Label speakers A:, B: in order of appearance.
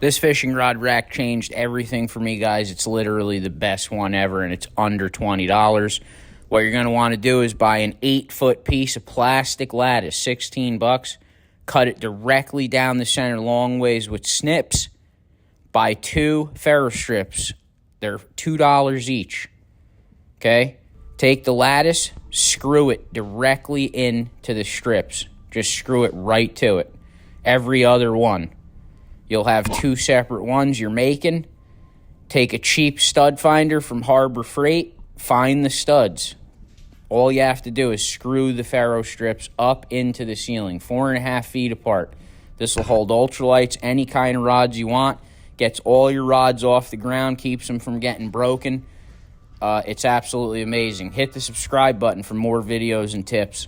A: This fishing rod rack changed everything for me, guys. It's literally the best one ever, and it's under $20. What you're going to want to do is buy an 8-foot piece of plastic lattice, $16. Cut it directly down the center long ways with snips. Buy 2 ferro strips. They're $2 each. Okay? Take the lattice, screw it directly into the strips. Just screw it right to it. Every other one. You'll have 2 separate ones you're making. Take a cheap stud finder from Harbor Freight. Find the studs. All you have to do is screw the ferro strips up into the ceiling, 4.5 feet apart. This will hold ultralights, any kind of rods you want. Gets all your rods off the ground, keeps them from getting broken. It's absolutely amazing. Hit the subscribe button for more videos and tips.